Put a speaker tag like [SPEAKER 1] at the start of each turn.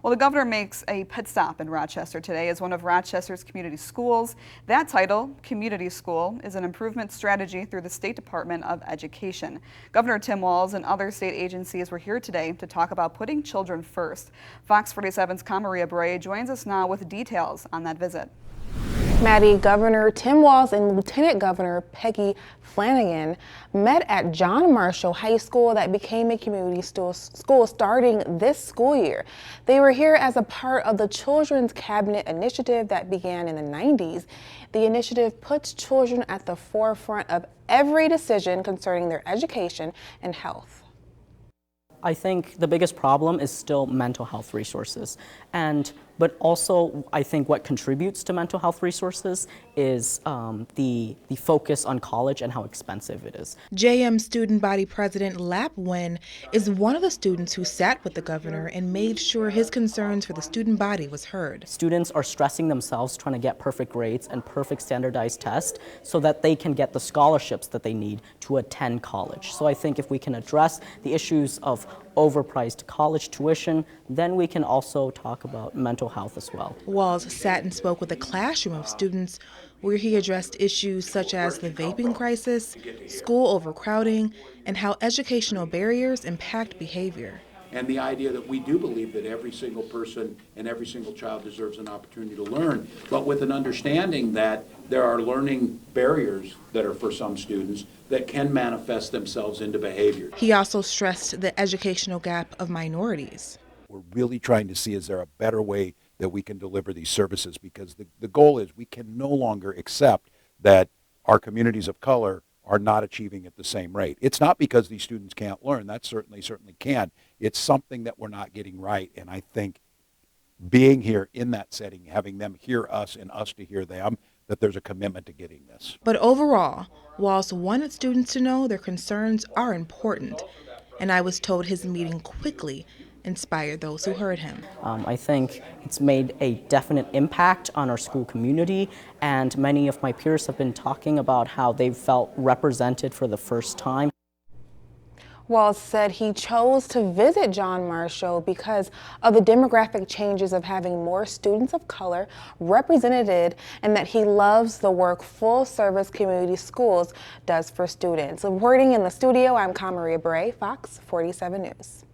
[SPEAKER 1] Well, the governor makes a pit stop in Rochester today as one of Rochester's community schools. That title, Community School, is an improvement strategy through the State Department of Education. Governor Tim Walz and other state agencies were here today to talk about putting children first. Fox 47's Maria Bray joins us now with details on that visit.
[SPEAKER 2] Maddie, Governor Tim Walz and Lieutenant Governor Peggy Flanagan met at John Marshall High School that became a community school starting this school year. They were here as a part of the Children's Cabinet initiative that began in the 90s. The initiative puts children at the forefront of every decision concerning their education and health.
[SPEAKER 3] I think the biggest problem is still mental health resources. But also, I think what contributes to mental health resources is the focus on college and how expensive it is.
[SPEAKER 2] JM Student Body President Lap Wen is one of the students who sat with the governor and made sure his concerns for the student body was heard.
[SPEAKER 3] Students are stressing themselves trying to get perfect grades and perfect standardized tests so that they can get the scholarships that they need to attend college. So I think if we can address the issues of overpriced college tuition, then we can also talk about mental health as well.
[SPEAKER 2] Walz sat and spoke with a classroom of students where he addressed issues such as the vaping crisis, school overcrowding, and how educational barriers impact behavior.
[SPEAKER 4] And the idea that we do believe that every single person and every single child deserves an opportunity to learn, but with an understanding that there are learning barriers that are for some students that can manifest themselves into behavior.
[SPEAKER 2] He also stressed the educational gap of minorities.
[SPEAKER 5] We're really trying to see, is there a better way that we can deliver these services? Because the goal is we can no longer accept that our communities of color are not achieving at the same rate. It's not because these students can't learn. That certainly can. It's something that we're not getting right. And I think being here in that setting, having them hear us and us to hear them, that there's a commitment to getting this.
[SPEAKER 2] But overall, Walz wanted students to know their concerns are important. And I was told his meeting quickly inspired those who heard him.
[SPEAKER 3] I think it's made a definite impact on our school community, and many of my peers have been talking about how they've felt represented for the first time.
[SPEAKER 2] Walz said he chose to visit John Marshall because of the demographic changes of having more students of color represented, and that he loves the work full-service community schools does for students. Reporting in the studio, I'm Maria Bray, Fox 47 News.